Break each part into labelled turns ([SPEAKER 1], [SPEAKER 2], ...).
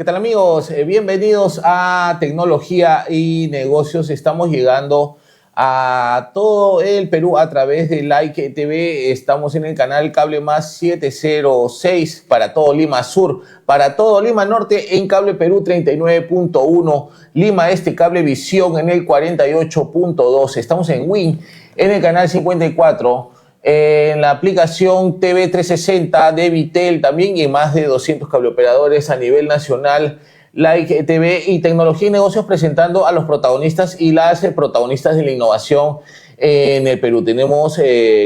[SPEAKER 1] ¿Qué tal, amigos? Bienvenidos a Tecnología y Negocios. Estamos llegando a todo el Perú a través de Like TV. Estamos en el canal Cable Más 706 para todo Lima Sur, para todo Lima Norte en Cable Perú 39.1, Lima Este Cable Visión en el 48.2. Estamos en Win en el canal 54. En la aplicación TV 360 de Vitel también y en más de 200 cableoperadores a nivel nacional. Like TV y Tecnología y Negocios presentando a los protagonistas y las protagonistas de la innovación en el Perú. Tenemos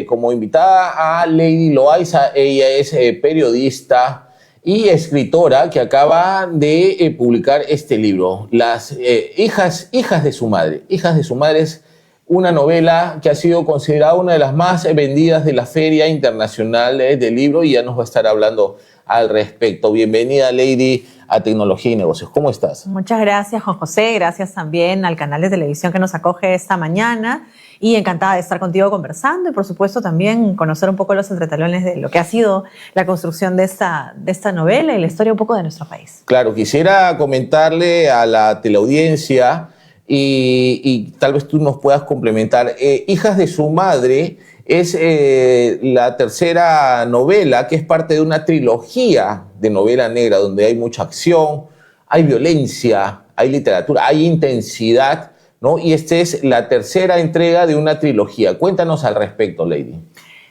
[SPEAKER 1] como invitada a Lady Loaiza. Ella es periodista y escritora que acaba de publicar este libro, Las hijas de su madre. Hijas de su madre es una novela que ha sido considerada una de las más vendidas de la Feria Internacional del Libro y ya nos va a estar hablando al respecto. Bienvenida, Lady, a Tecnología y Negocios. ¿Cómo estás?
[SPEAKER 2] Muchas gracias, Juan José. Gracias también al canal de televisión que nos acoge esta mañana y encantada de estar contigo conversando y, por supuesto, también conocer un poco los entretalones de lo que ha sido la construcción de esta novela y la historia un poco de nuestro país. Claro,
[SPEAKER 1] quisiera comentarle a la teleaudiencia y tal vez tú nos puedas complementar. Hijas de su madre es la tercera novela que es parte de una trilogía de novela negra donde hay mucha acción, hay violencia, hay literatura, hay intensidad, ¿no? Y esta es la tercera entrega de una trilogía. Cuéntanos al respecto, Lady.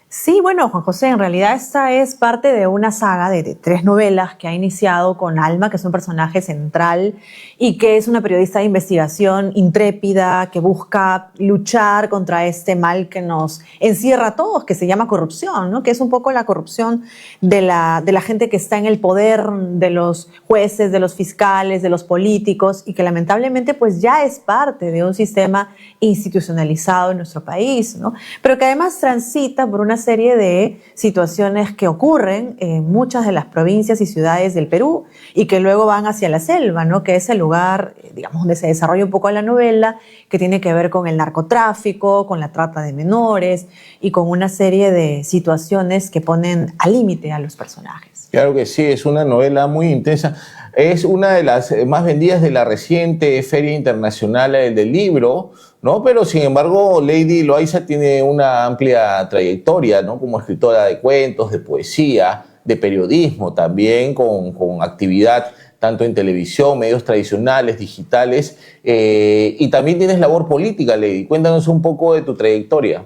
[SPEAKER 2] Sí, bueno, Juan José, en realidad esta es parte de una saga de 3 novelas que ha iniciado con Alma, que es un personaje central y que es una periodista de investigación intrépida que busca luchar contra este mal que nos encierra a todos, que se llama corrupción, ¿no? Que es un poco la corrupción de la gente que está en el poder, de los jueces, de los fiscales, de los políticos y que lamentablemente pues ya es parte de un sistema institucionalizado en nuestro país, ¿no? Pero que además transita por una serie de situaciones que ocurren en muchas de las provincias y ciudades del Perú y que luego van hacia la selva, ¿no? Que es el lugar, digamos, donde se desarrolla un poco la novela, que tiene que ver con el narcotráfico, con la trata de menores y con una serie de situaciones que ponen al límite a los personajes.
[SPEAKER 1] Claro que sí, es una novela muy intensa. Es una de las más vendidas de la reciente Feria Internacional del Libro, ¿no? Pero sin embargo, Lady Loaiza tiene una amplia trayectoria, ¿no? Como escritora de cuentos, de poesía, de periodismo también, con actividad tanto en televisión, medios tradicionales, digitales, y también tienes labor política, Lady. Cuéntanos un poco de tu trayectoria.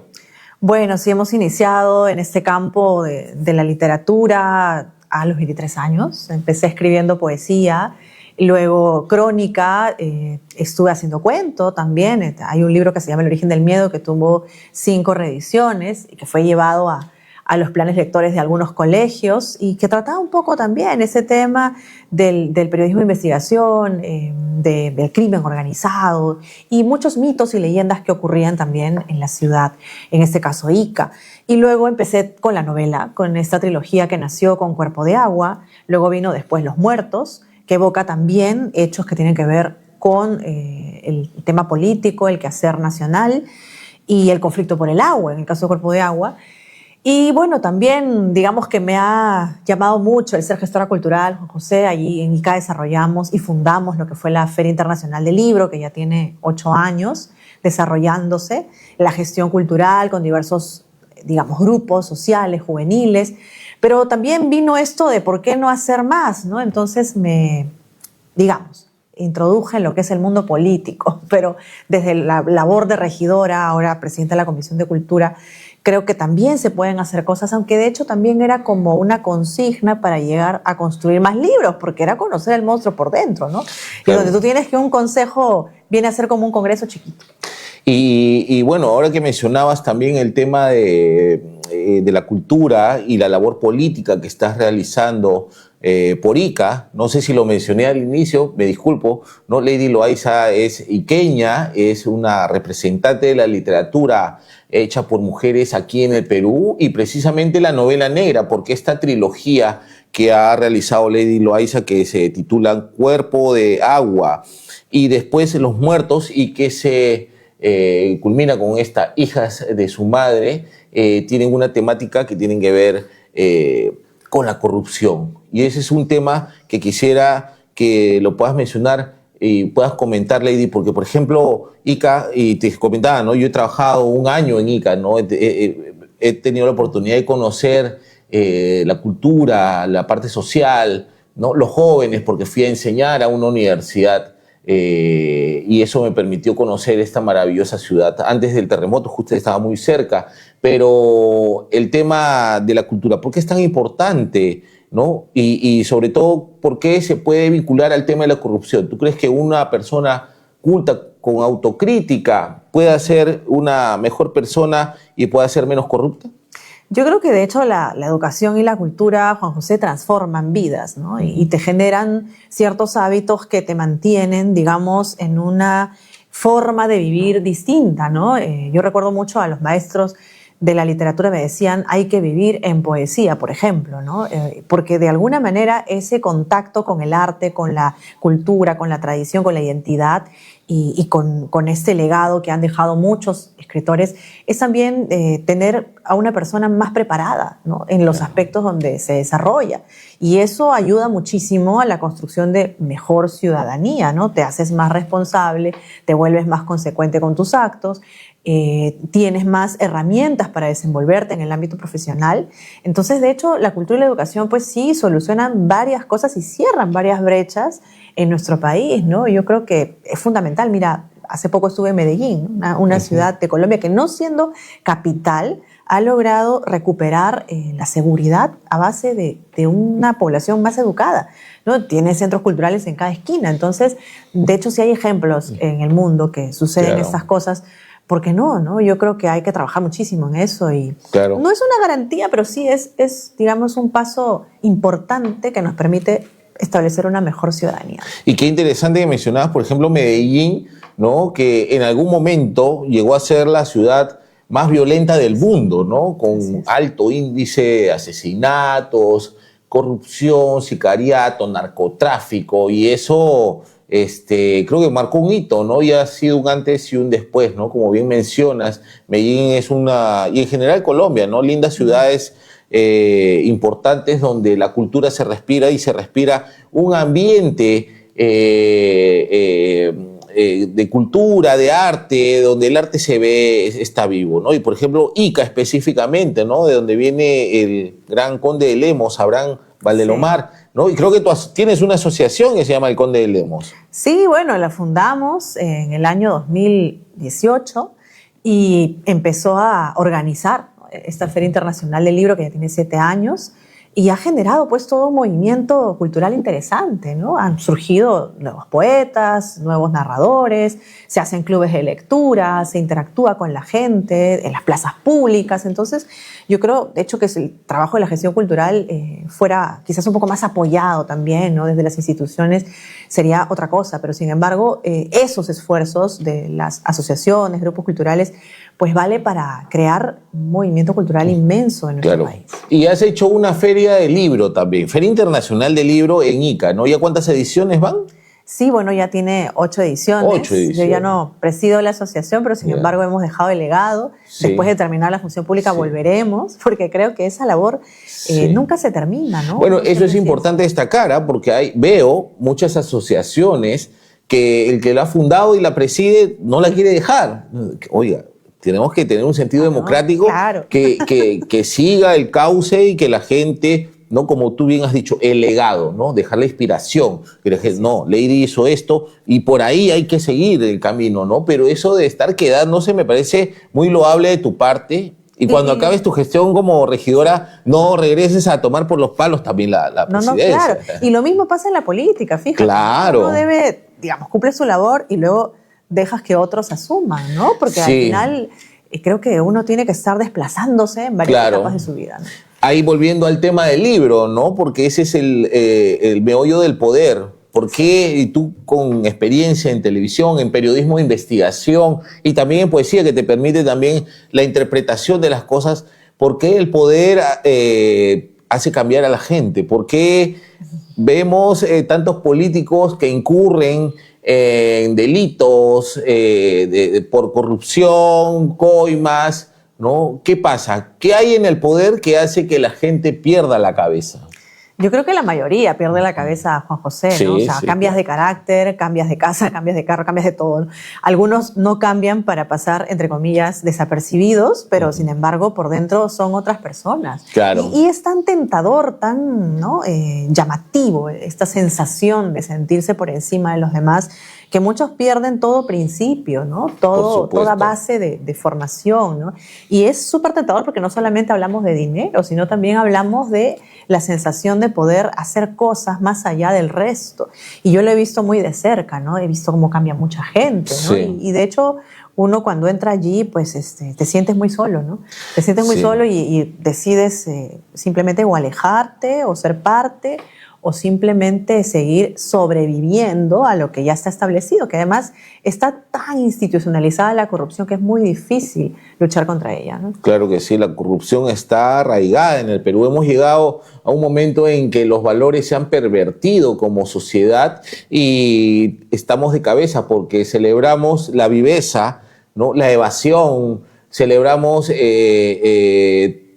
[SPEAKER 2] Bueno, sí, hemos iniciado en este campo de la literatura a los 23 años. Empecé escribiendo poesía, luego crónica, estuve haciendo cuento también. Hay un libro que se llama El origen del miedo que tuvo 5 reediciones y que fue llevado a los planes lectores de algunos colegios y que trataba un poco también ese tema del periodismo de investigación, del crimen organizado y muchos mitos y leyendas que ocurrían también en la ciudad, en este caso Ica. Y luego empecé con la novela, con esta trilogía que nació con Cuerpo de Agua, luego vino después Los Muertos, que evoca también hechos que tienen que ver con el tema político, el quehacer nacional y el conflicto por el agua, en el caso de Cuerpo de Agua. Y bueno, también digamos que me ha llamado mucho el ser gestora cultural, Juan José. Allí en ICA desarrollamos y fundamos lo que fue la Feria Internacional del Libro, que ya tiene 8 años desarrollándose, la gestión cultural con diversos, digamos, grupos sociales, juveniles, pero también vino esto de por qué no hacer más, ¿no? Entonces introduje en lo que es el mundo político, pero desde la labor de regidora, ahora presidenta de la Comisión de Cultura, creo que también se pueden hacer cosas, aunque de hecho también era como una consigna para llegar a construir más libros, porque era conocer el monstruo por dentro, ¿no? Claro. Y donde tú tienes que un consejo viene a ser como un congreso chiquito.
[SPEAKER 1] Y bueno, ahora que mencionabas también el tema de la cultura y la labor política que estás realizando por ICA, no sé si lo mencioné al inicio, me disculpo, ¿no? Lady Loaiza es iqueña, es una representante de la literatura hecha por mujeres aquí en el Perú y precisamente la novela negra, porque esta trilogía que ha realizado Lady Loaiza que se titula Cuerpo de Agua y después Los Muertos y que se culmina con esta Hijas de su madre, tienen una temática que tienen que ver con la corrupción. Y ese es un tema que quisiera que lo puedas mencionar y puedas comentar, Lady, porque, por ejemplo, Ica, y te comentaba, ¿no? Yo he trabajado un año en Ica, ¿no? He tenido la oportunidad de conocer la cultura, la parte social, ¿no? Los jóvenes, porque fui a enseñar a una universidad y eso me permitió conocer esta maravillosa ciudad. Antes del terremoto, justo estaba muy cerca, pero el tema de la cultura, ¿por qué es tan importante? ¿No? Y sobre todo, ¿por qué se puede vincular al tema de la corrupción? ¿Tú crees que una persona culta, con autocrítica, pueda ser una mejor persona y pueda ser menos corrupta?
[SPEAKER 2] Yo creo que de hecho la educación y la cultura, Juan José, transforman vidas, ¿no? Y te generan ciertos hábitos que te mantienen, digamos, en una forma de vivir distinta, ¿no? Yo recuerdo mucho a los maestros de la literatura me decían hay que vivir en poesía, por ejemplo, ¿no? Porque de alguna manera ese contacto con el arte, con la cultura, con la tradición, con la identidad y con este legado que han dejado muchos escritores es también tener a una persona más preparada, ¿no? En los aspectos donde se desarrolla. Y eso ayuda muchísimo a la construcción de mejor ciudadanía, ¿no? Te haces más responsable, te vuelves más consecuente con tus actos, tienes más herramientas para desenvolverte en el ámbito profesional. Entonces, de hecho, la cultura y la educación, pues sí, solucionan varias cosas y cierran varias brechas en nuestro país, ¿no? Yo creo que es fundamental. Mira, hace poco estuve en Medellín, una ciudad de Colombia que, no siendo capital, ha logrado recuperar la seguridad a base de una población más educada, ¿no? Tiene centros culturales en cada esquina. Entonces, de hecho, si hay ejemplos en el mundo que suceden estas cosas, ¿por qué no, no? Yo creo que hay que trabajar muchísimo en eso y no es una garantía, pero sí es, digamos, un paso importante que nos permite establecer una mejor ciudadanía.
[SPEAKER 1] Y qué interesante que mencionabas, por ejemplo, Medellín, ¿no? Que en algún momento llegó a ser la ciudad más violenta del mundo, ¿no? Con alto índice de asesinatos, corrupción, sicariato, narcotráfico, y eso creo que marcó un hito, ¿no? Y ha sido un antes y un después, ¿no? Como bien mencionas, Medellín es y en general Colombia, ¿no? Lindas ciudades importantes donde la cultura se respira y se respira un ambiente de cultura, de arte, donde el arte se ve, está vivo, ¿no? Y por ejemplo, Ica específicamente, ¿no? De donde viene el gran conde de Lemos, Abraham Valdelomar, ¿no? Y creo que tú tienes una asociación que se llama el Conde de Lemos.
[SPEAKER 2] Sí, bueno, la fundamos en el año 2018 y empezó a organizar esta Feria Internacional del Libro que ya tiene 7 años y ha generado pues todo un movimiento cultural interesante, ¿no? Han surgido nuevos poetas, nuevos narradores, se hacen clubes de lectura, se interactúa con la gente en las plazas públicas. Entonces yo creo, de hecho, que si el trabajo de la gestión cultural fuera quizás un poco más apoyado también, ¿no? Desde las instituciones sería otra cosa, pero sin embargo esos esfuerzos de las asociaciones, grupos culturales, pues vale para crear un movimiento cultural inmenso en nuestro país.
[SPEAKER 1] Y has hecho una feria de libro también, Feria Internacional de Libro en Ica, ¿no? ¿Ya cuántas ediciones van?
[SPEAKER 2] Sí, bueno, ya tiene 8 ediciones.
[SPEAKER 1] 8 ediciones.
[SPEAKER 2] Yo ya no presido la asociación, pero sin embargo hemos dejado el legado. Después de terminar la función pública volveremos, porque creo que esa labor nunca se termina, ¿no?
[SPEAKER 1] Bueno, eso es importante destacar, porque veo muchas asociaciones que el que la ha fundado y la preside no la quiere dejar. Oiga, tenemos que tener un sentido democrático que siga el cauce y que la gente, ¿no? Como tú bien has dicho, el legado, ¿no? Dejar la inspiración. No, Lady hizo esto y por ahí hay que seguir el camino, ¿no? Pero eso de estar quedándose me parece muy loable de tu parte. Y cuando acabes tu gestión como regidora, no regreses a tomar por los palos también la presidencia.
[SPEAKER 2] No, claro. Y lo mismo pasa en la política, fíjate.
[SPEAKER 1] Claro.
[SPEAKER 2] Uno debe, digamos, cumple su labor y luego dejas que otros asuman, ¿no? Porque al final creo que uno tiene que estar desplazándose en varias etapas de su vida, ¿no?
[SPEAKER 1] Ahí volviendo al tema del libro, ¿no? Porque ese es el meollo del poder. ¿Por qué? Y tú con experiencia en televisión, en periodismo de investigación y también en poesía que te permite también la interpretación de las cosas, ¿por qué el poder hace cambiar a la gente? ¿Por qué vemos tantos políticos que incurren en delitos por corrupción, coimas, ¿no? ¿Qué pasa? ¿Qué hay en el poder que hace que la gente pierda la cabeza?
[SPEAKER 2] Yo creo que la mayoría pierde la cabeza, Juan José, ¿no? O sea,
[SPEAKER 1] Sí,
[SPEAKER 2] cambias
[SPEAKER 1] claro.
[SPEAKER 2] de carácter, cambias de casa, cambias de carro, cambias de todo, ¿no? Algunos no cambian para pasar, entre comillas, desapercibidos, pero sin embargo por dentro son otras personas.
[SPEAKER 1] Claro.
[SPEAKER 2] Y es tan tentador, tan, ¿no? Llamativo esta sensación de sentirse por encima de los demás, que muchos pierden todo principio, ¿no? Toda base de formación, ¿no? Y es súper tentador porque no solamente hablamos de dinero, sino también hablamos de la sensación de poder hacer cosas más allá del resto. Y yo lo he visto muy de cerca, ¿no? He visto cómo cambia mucha gente, ¿no?
[SPEAKER 1] Sí.
[SPEAKER 2] Y de hecho, uno cuando entra allí, pues te sientes muy solo, ¿no? Te sientes muy
[SPEAKER 1] Sí.
[SPEAKER 2] solo y decides simplemente o alejarte o ser parte o simplemente seguir sobreviviendo a lo que ya está establecido, que además está tan institucionalizada la corrupción que es muy difícil luchar contra ella, ¿no?
[SPEAKER 1] Claro que sí, la corrupción está arraigada en el Perú. Hemos llegado a un momento en que los valores se han pervertido como sociedad y estamos de cabeza porque celebramos la viveza, ¿no? La evasión, celebramos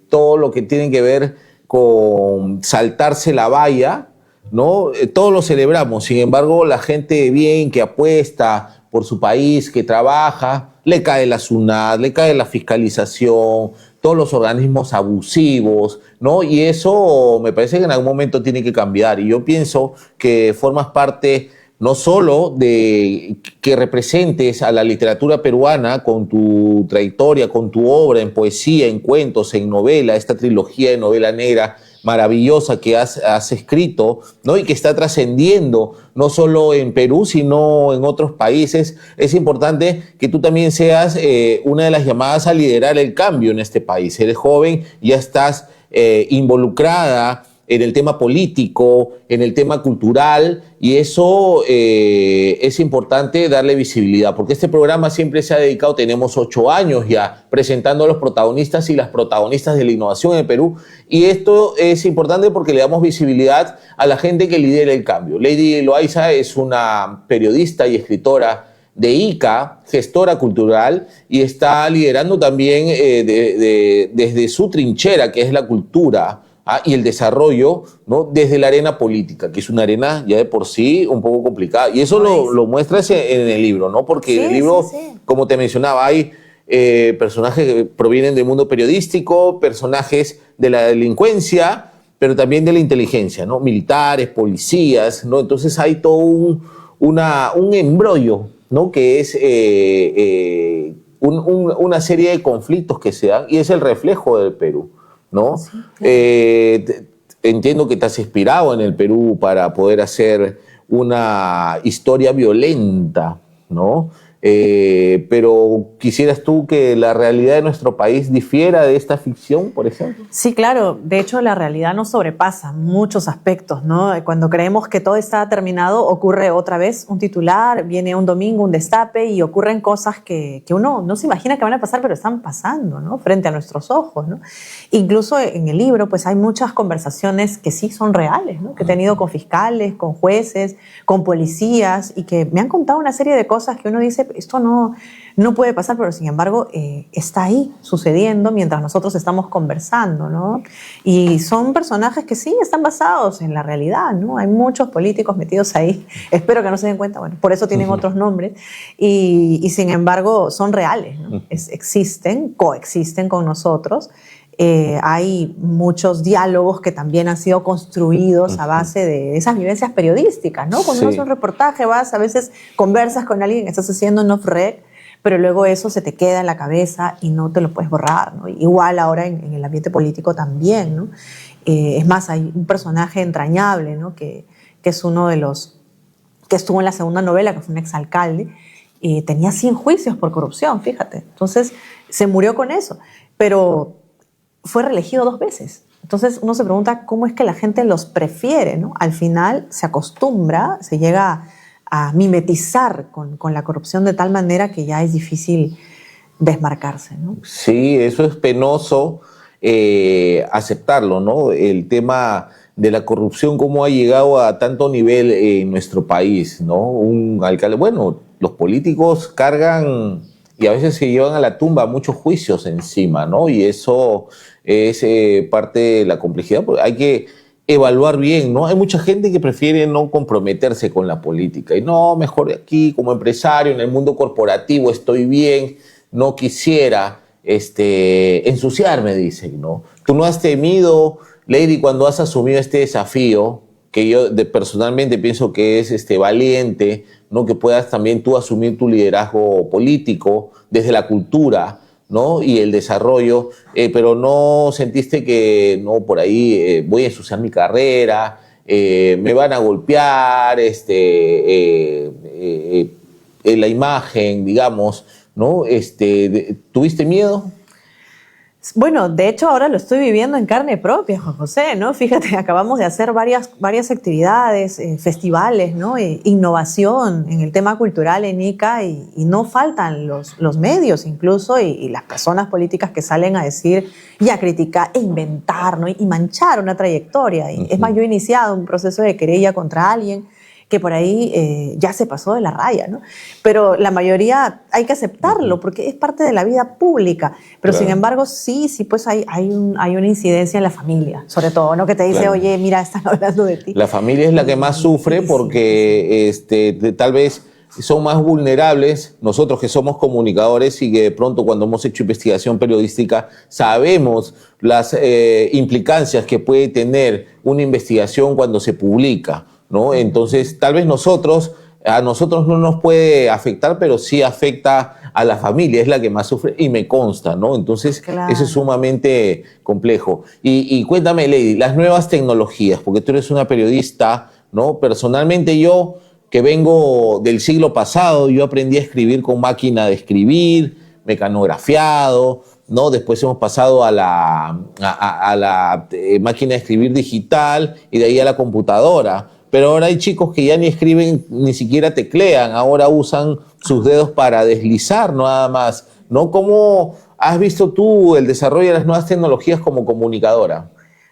[SPEAKER 1] todo lo que tiene que ver con saltarse la valla, ¿no? Todos lo celebramos, sin embargo, la gente de bien que apuesta por su país, que trabaja, le cae la SUNAT, le cae la fiscalización, todos los organismos abusivos, ¿no? Y eso me parece que en algún momento tiene que cambiar. Y yo pienso que formas parte no solo de que representes a la literatura peruana con tu trayectoria, con tu obra en poesía, en cuentos, en novela, esta trilogía de novela negra maravillosa que has escrito, ¿no? Y que está trascendiendo no solo en Perú, sino en otros países. Es importante que tú también seas una de las llamadas a liderar el cambio en este país. Eres joven, ya estás involucrada en el tema político, en el tema cultural, y eso es importante darle visibilidad, porque este programa siempre se ha dedicado, tenemos 8 años ya, presentando a los protagonistas y las protagonistas de la innovación en el Perú, y esto es importante porque le damos visibilidad a la gente que lidera el cambio. Lady Loaiza es una periodista y escritora de ICA, gestora cultural, y está liderando también desde su trinchera, que es la cultura, y el desarrollo, ¿no? Desde la arena política, que es una arena ya de por sí un poco complicada. Y eso lo muestras en el libro, ¿no? Porque en el libro, como te mencionaba, hay personajes que provienen del mundo periodístico, personajes de la delincuencia, pero también de la inteligencia, ¿no? Militares, policías, ¿no? Entonces hay todo un embrollo, ¿no? Que es una serie de conflictos que se dan y es el reflejo del Perú, ¿no? Sí, claro. Entiendo que te has inspirado en el Perú para poder hacer una historia violenta, ¿no? Pero ¿quisieras tú que la realidad de nuestro país difiera de esta ficción, por ejemplo?
[SPEAKER 2] Sí, claro. De hecho, la realidad nos sobrepasa muchos aspectos, ¿no? Cuando creemos que todo está terminado, ocurre otra vez un titular, viene un domingo, un destape y ocurren cosas que uno no se imagina que van a pasar, pero están pasando, ¿no? Frente a nuestros ojos, ¿no? Incluso en el libro, pues hay muchas conversaciones que sí son reales, ¿no? Que he tenido con fiscales, con jueces, con policías y que me han contado una serie de cosas que uno dice, esto no puede pasar, pero sin embargo está ahí sucediendo mientras nosotros estamos conversando, ¿no? Y son personajes que sí están basados en la realidad, ¿no? Hay muchos políticos metidos ahí, espero que no se den cuenta, bueno, por eso tienen otros nombres, y sin embargo son reales, ¿no? Existen, coexisten con nosotros. Hay muchos diálogos que también han sido construidos a base de esas vivencias periodísticas, ¿no? Cuando uno hace un reportaje, a veces conversas con alguien que estás haciendo en off-rec, pero luego eso se te queda en la cabeza y no te lo puedes borrar, ¿no? Igual ahora en el ambiente político también, ¿no? Es más, hay un personaje entrañable, ¿no? Que es uno de los que estuvo en la segunda novela, que fue un exalcalde, y tenía 100 juicios por corrupción, fíjate. Entonces, se murió con eso, pero fue reelegido 2 veces. Entonces uno se pregunta cómo es que la gente los prefiere, ¿no? Al final se acostumbra, se llega a mimetizar con la corrupción de tal manera que ya es difícil desmarcarse, ¿no?
[SPEAKER 1] Sí, eso es penoso aceptarlo, ¿no? El tema de la corrupción, cómo ha llegado a tanto nivel en nuestro país, ¿no? Un alcalde, bueno, los políticos cargan y a veces se llevan a la tumba muchos juicios encima, ¿no? Y eso es parte de la complejidad, porque hay que evaluar bien, ¿no? Hay mucha gente que prefiere no comprometerse con la política y no, mejor aquí como empresario en el mundo corporativo estoy bien, no quisiera ensuciarme, dicen, ¿no? ¿Tú no has temido, Lady, cuando has asumido este desafío, que yo personalmente pienso que es valiente, ¿no? Que puedas también tú asumir tu liderazgo político desde la cultura, ¿no? Y el desarrollo, pero no sentiste que, no, por ahí voy a ensuciar mi carrera, me van a golpear, la imagen, digamos, ¿no? ¿Tuviste miedo?
[SPEAKER 2] Bueno, de hecho ahora lo estoy viviendo en carne propia, Juan José, ¿no? Fíjate, acabamos de hacer varias actividades, festivales, ¿no? Innovación en el tema cultural en Ica y no faltan los medios incluso y las personas políticas que salen a decir y a criticar e inventar, ¿no? Y manchar una trayectoria. Y, es más, yo he iniciado un proceso de querella contra alguien que por ahí ya se pasó de la raya, ¿no? Pero la mayoría hay que aceptarlo porque es parte de la vida pública. Pero sin embargo, sí, pues hay una incidencia en la familia, sobre todo, ¿no? Que te dice, oye, mira, están hablando de ti.
[SPEAKER 1] La familia es la que más sufre porque tal vez son más vulnerables nosotros que somos comunicadores y que de pronto cuando hemos hecho investigación periodística sabemos las implicancias que puede tener una investigación cuando se publica, ¿no? Entonces, tal vez a nosotros no nos puede afectar, pero sí afecta a la familia, es la que más sufre y me consta, ¿no? Entonces, claro, eso es sumamente complejo. Y cuéntame, Lady, las nuevas tecnologías, porque tú eres una periodista, ¿no? Personalmente yo, que vengo del siglo pasado, yo aprendí a escribir con máquina de escribir, mecanografiado, ¿no? Después hemos pasado a la máquina de escribir digital y de ahí a la computadora. Pero ahora hay chicos que ya ni escriben, ni siquiera teclean, ahora usan sus dedos para deslizar nada más, ¿no? ¿Cómo has visto tú el desarrollo de las nuevas tecnologías como comunicadora?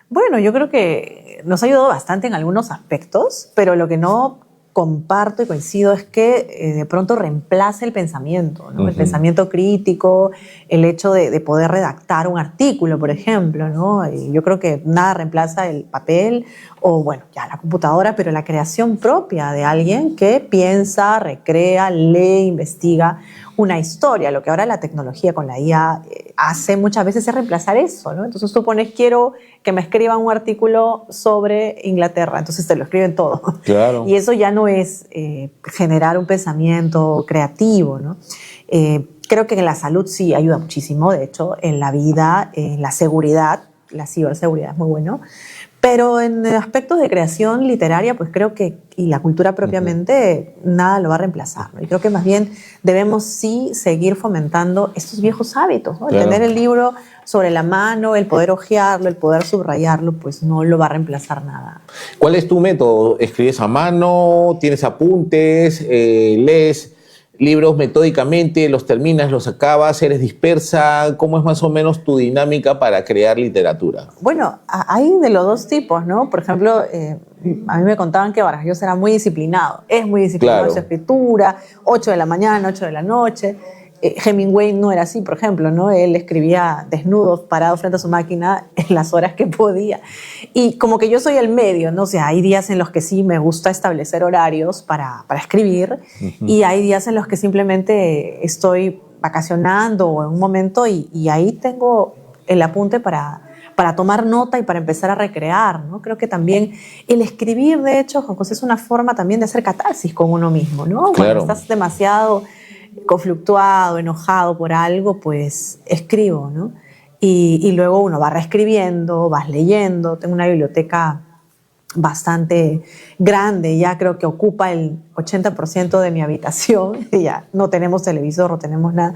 [SPEAKER 2] Bueno, yo creo que nos ha ayudado bastante en algunos aspectos, pero lo que no comparto y coincido es que de pronto reemplace el pensamiento, ¿no? El pensamiento crítico, el hecho de poder redactar un artículo, por ejemplo, ¿no? Y yo creo que nada reemplaza el papel o, bueno, ya la computadora, pero la creación propia de alguien que piensa, recrea, lee, investiga una historia. Lo que ahora la tecnología con la IA hace muchas veces es reemplazar eso, ¿no? Entonces tú pones, quiero que me escriban un artículo sobre Inglaterra, entonces te lo escriben todo.
[SPEAKER 1] Claro.
[SPEAKER 2] Y eso ya no es generar un pensamiento creativo, ¿no? Creo que en la salud sí ayuda muchísimo, de hecho, en la vida, en la seguridad, la ciberseguridad es muy bueno, pero en aspectos de creación literaria, pues creo que, y la cultura propiamente, nada lo va a reemplazar, ¿no? Y creo que más bien debemos sí seguir fomentando estos viejos hábitos, ¿no? El tener el libro sobre la mano, el poder hojearlo, el poder subrayarlo, pues no lo va a reemplazar nada.
[SPEAKER 1] ¿Cuál es tu método? ¿Escribes a mano? ¿Tienes apuntes? ¿Lees libros metódicamente? ¿Los terminas? ¿Los acabas? ¿Eres dispersa? ¿Cómo es más o menos tu dinámica para crear literatura?
[SPEAKER 2] Bueno, hay de los dos tipos, ¿no? Por ejemplo, a mí me contaban que Vargas Llosa era muy disciplinado. Es muy disciplinado en su escritura, 8 de la mañana, 8 de la noche. Hemingway no era así, por ejemplo, ¿no? Él escribía desnudo, parado frente a su máquina en las horas que podía. Y como que yo soy el medio, ¿no? O sea, hay días en los que sí me gusta establecer horarios para escribir y hay días en los que simplemente estoy vacacionando o en un momento y ahí tengo el apunte para tomar nota y para empezar a recrear, ¿no? Creo que también el escribir, de hecho, Juan José, es una forma también de hacer catarsis con uno mismo, ¿no?
[SPEAKER 1] Claro.
[SPEAKER 2] Cuando estás demasiado conflictuado, enojado por algo, pues escribo, ¿no? Y luego uno va reescribiendo, vas leyendo. Tengo una biblioteca bastante grande, ya creo que ocupa el 80% de mi habitación, ya no tenemos televisor, no tenemos nada,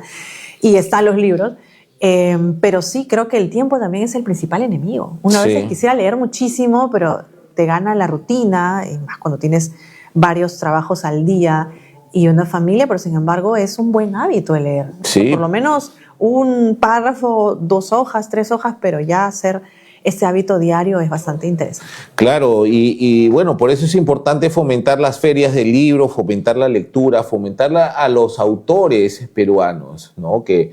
[SPEAKER 2] y están los libros. Pero sí, creo que el tiempo también es el principal enemigo. Una vez quisiera leer muchísimo, pero te gana la rutina, y más cuando tienes varios trabajos al día y una familia, pero sin embargo es un buen hábito el leer.
[SPEAKER 1] Sí.
[SPEAKER 2] Por lo menos un párrafo, 2 hojas, 3 hojas, pero ya hacer este hábito diario es bastante interesante.
[SPEAKER 1] Claro, y bueno, por eso es importante fomentar las ferias del libro, fomentar la lectura, fomentarla a los autores peruanos, ¿no? Que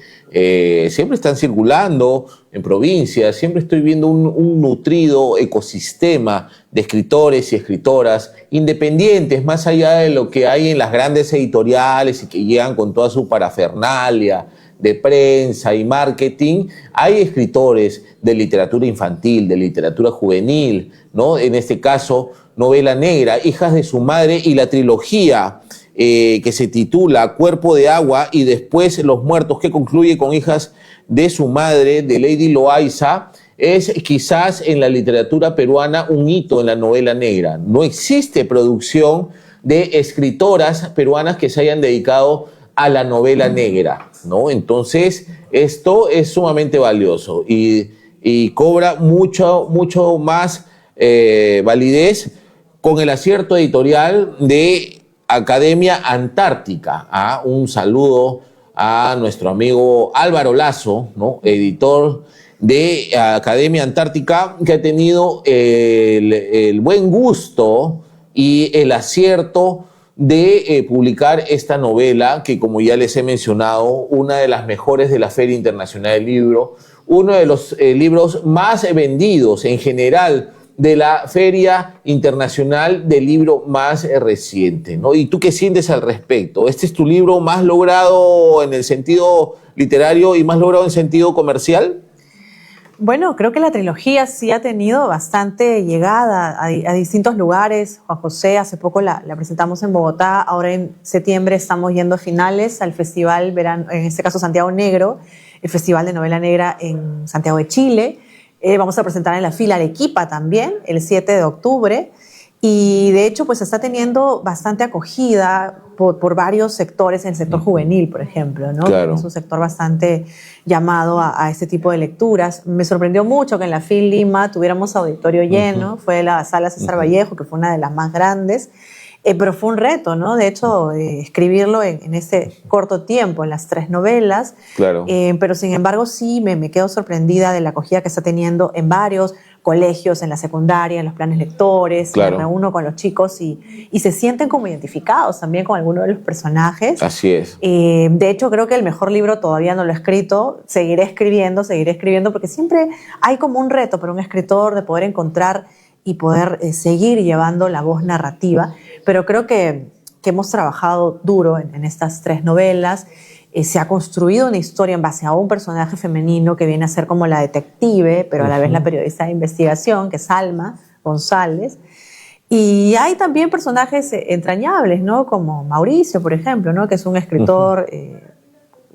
[SPEAKER 1] siempre están circulando en provincias, siempre estoy viendo un nutrido ecosistema de escritores y escritoras independientes, más allá de lo que hay en las grandes editoriales y que llegan con toda su parafernalia de prensa y marketing. Hay escritores de literatura infantil, de literatura juvenil, ¿no? En este caso, novela negra, Hijas de su madre, y la trilogía que se titula Cuerpo de agua y después Los muertos, que concluye con Hijas de su madre, de Lady Loaiza, es quizás en la literatura peruana un hito en la novela negra. No existe producción de escritoras peruanas que se hayan dedicado a la novela negra, ¿no? Entonces, esto es sumamente valioso y cobra mucho más validez con el acierto editorial de Academia Antártica. Un saludo a nuestro amigo Álvaro Lazo, ¿no? Editor de Academia Antártica, que ha tenido el buen gusto y el acierto de publicar esta novela, que como ya les he mencionado, una de las mejores de la Feria Internacional del Libro, uno de los libros más vendidos en general de la Feria Internacional del Libro más reciente, ¿no? ¿Y tú qué sientes al respecto? ¿Este es tu libro más logrado en el sentido literario y más logrado en sentido comercial?
[SPEAKER 2] Bueno, creo que la trilogía sí ha tenido bastante llegada a distintos lugares. Juan José, hace poco la presentamos en Bogotá, ahora en septiembre estamos yendo a finales al festival verano, en este caso Santiago Negro, el Festival de Novela Negra en Santiago de Chile. Vamos a presentar en la Fila Arequipa también, el 7 de octubre. Y de hecho, pues está teniendo bastante acogida por varios sectores, en el sector juvenil, por ejemplo, ¿no?
[SPEAKER 1] Claro.
[SPEAKER 2] Es un sector bastante llamado a este tipo de lecturas. Me sorprendió mucho que en la FIL Lima tuviéramos auditorio lleno. Fue la Sala César Vallejo, que fue una de las más grandes. Pero fue un reto, ¿no? De hecho, escribirlo en ese corto tiempo, en las 3 novelas.
[SPEAKER 1] Claro.
[SPEAKER 2] Pero sin embargo, sí me quedo sorprendida de la acogida que está teniendo en varios colegios, en la secundaria, en los planes lectores.
[SPEAKER 1] Claro.
[SPEAKER 2] Me reúno con los chicos y se sienten como identificados también con alguno de los personajes.
[SPEAKER 1] Así es.
[SPEAKER 2] De hecho, creo que el mejor libro todavía no lo he escrito. Seguiré escribiendo, porque siempre hay como un reto para un escritor de poder encontrar y poder seguir llevando la voz narrativa. Pero creo que hemos trabajado duro en estas 3 novelas. Se ha construido una historia en base a un personaje femenino que viene a ser como la detective, pero a la vez la periodista de investigación, que es Alma González. Y hay también personajes entrañables, ¿no? Como Mauricio, por ejemplo, ¿no? Que es un escritor,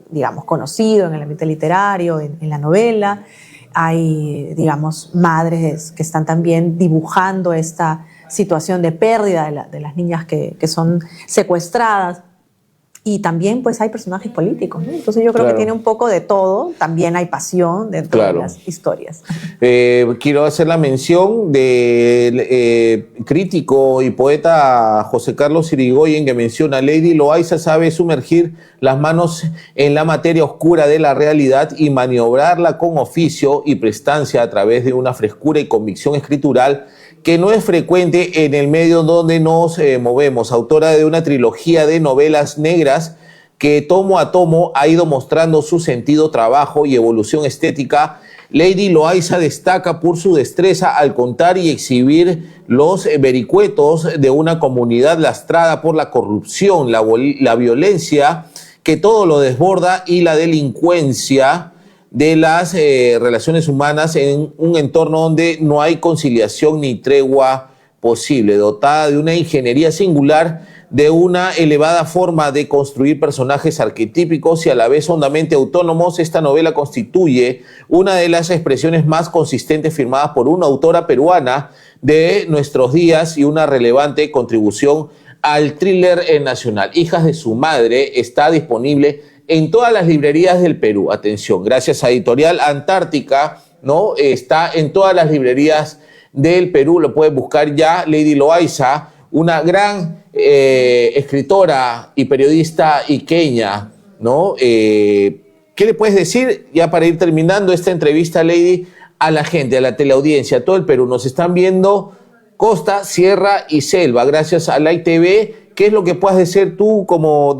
[SPEAKER 2] digamos, conocido en el ambiente literario, en la novela. Hay, digamos, madres que están también dibujando esta situación de pérdida de las niñas que son secuestradas. Y también pues hay personajes políticos, ¿no? Entonces yo creo que tiene un poco de todo. También hay pasión dentro de las historias.
[SPEAKER 1] Quiero hacer la mención del crítico y poeta José Carlos Irigoyen, que menciona: Lady Loaiza sabe sumergir las manos en la materia oscura de la realidad y maniobrarla con oficio y prestancia a través de una frescura y convicción escritural que no es frecuente en el medio donde nos movemos. Autora de una trilogía de novelas negras que tomo a tomo ha ido mostrando su sentido, trabajo y evolución estética, Lady Loaiza destaca por su destreza al contar y exhibir los vericuetos de una comunidad lastrada por la corrupción, la violencia que todo lo desborda y la delincuencia de las relaciones humanas en un entorno donde no hay conciliación ni tregua posible, dotada de una ingeniería singular, de una elevada forma de construir personajes arquetípicos y a la vez hondamente autónomos. Esta novela constituye una de las expresiones más consistentes firmadas por una autora peruana de nuestros días y una relevante contribución al thriller nacional. Hijas de su madre está disponible en todas las librerías del Perú. Atención, gracias a Editorial Antártica, ¿no? Está en todas las librerías del Perú, lo puedes buscar ya. Lady Loaiza, una gran escritora y periodista iqueña, ¿no? ¿Qué le puedes decir, ya para ir terminando esta entrevista, Lady, a la gente, a la teleaudiencia, a todo el Perú. Nos están viendo costa, sierra y selva, gracias a Light TV. ¿Qué es lo que puedas decir tú como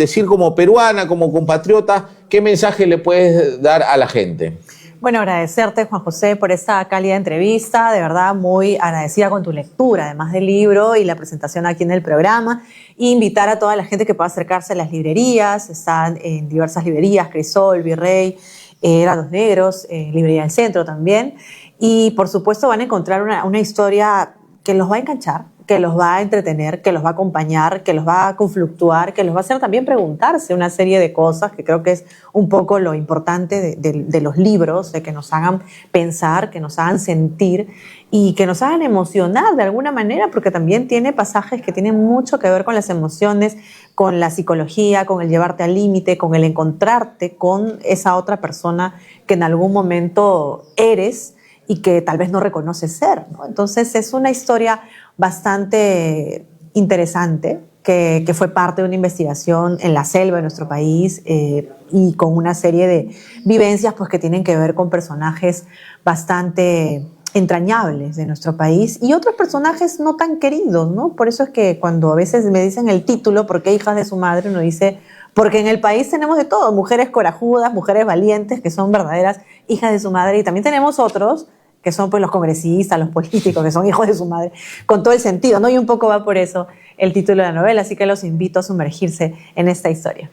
[SPEAKER 1] peruana, como compatriota? ¿Qué mensaje le puedes dar a la gente?
[SPEAKER 2] Bueno, agradecerte, Juan José, por esta cálida entrevista, de verdad muy agradecida con tu lectura, además del libro y la presentación aquí en el programa, e invitar a toda la gente que pueda acercarse a las librerías. Están en diversas librerías, Crisol, Virrey, Los Negros, Librería del Centro también, y por supuesto van a encontrar una historia que los va a enganchar, que los va a entretener, que los va a acompañar, que los va a confluctuar, que los va a hacer también preguntarse una serie de cosas, que creo que es un poco lo importante de los libros, de que nos hagan pensar, que nos hagan sentir y que nos hagan emocionar de alguna manera, porque también tiene pasajes que tienen mucho que ver con las emociones, con la psicología, con el llevarte al límite, con el encontrarte con esa otra persona que en algún momento eres y que tal vez no reconoces ser, ¿no? Entonces es una historia bastante interesante que fue parte de una investigación en la selva de nuestro país y con una serie de vivencias pues, que tienen que ver con personajes bastante entrañables de nuestro país y otros personajes no tan queridos, ¿no? Por eso es que cuando a veces me dicen el título, ¿por qué hijas de su madre?, uno dice, porque en el país tenemos de todo, mujeres corajudas, mujeres valientes, que son verdaderas hijas de su madre, y también tenemos otros que son pues los congresistas, los políticos, que son hijos de su madre, con todo el sentido, ¿no? Y un poco va por eso el título de la novela, así que los invito a sumergirse en esta historia.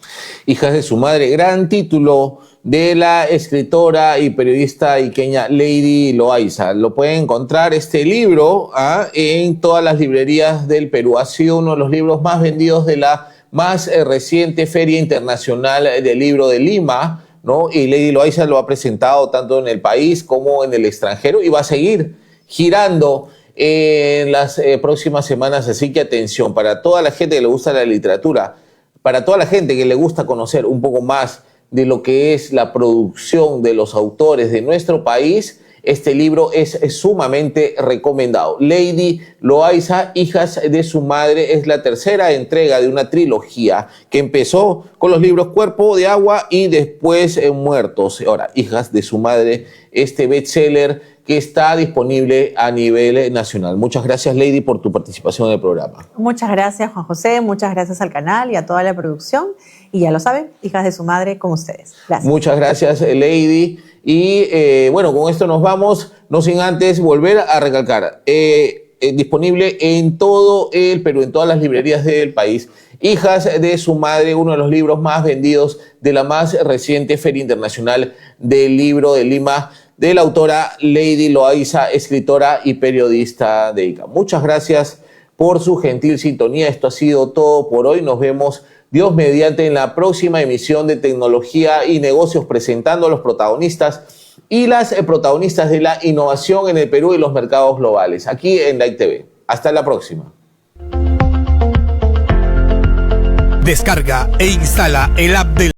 [SPEAKER 1] Hijas de su madre, gran título de la escritora y periodista iqueña Lady Loaiza. Lo pueden encontrar este libro en todas las librerías del Perú. Ha sido uno de los libros más vendidos de la más reciente Feria Internacional del Libro de Lima, ¿no? Y Lady Loaiza lo ha presentado tanto en el país como en el extranjero y va a seguir girando en las próximas semanas. Así que atención, para toda la gente que le gusta la literatura, para toda la gente que le gusta conocer un poco más de lo que es la producción de los autores de nuestro país, este libro es sumamente recomendado. Lady Loaiza, hijas de su madre, es la tercera entrega de una trilogía que empezó con los libros Cuerpo de Agua y después Muertos. Ahora, hijas de su madre, este bestseller que está disponible a nivel nacional. Muchas gracias, Lady, por tu participación en el programa.
[SPEAKER 2] Muchas gracias, Juan José, muchas gracias al canal y a toda la producción. Y ya lo saben, hijas de su madre con ustedes. Gracias.
[SPEAKER 1] Muchas gracias, Lady. Y bueno, con esto nos vamos, no sin antes volver a recalcar, disponible en todo el Perú, en todas las librerías del país. Hijas de su madre, uno de los libros más vendidos de la más reciente Feria Internacional del Libro de Lima, de la autora Lady Loaiza, escritora y periodista de ICA. Muchas gracias por su gentil sintonía. Esto ha sido todo por hoy. Nos vemos, Dios mediante, en la próxima emisión de Tecnología y Negocios, presentando a los protagonistas y las protagonistas de la innovación en el Perú y los mercados globales, aquí en Light TV. Hasta la próxima.
[SPEAKER 3] Descarga e instala el app de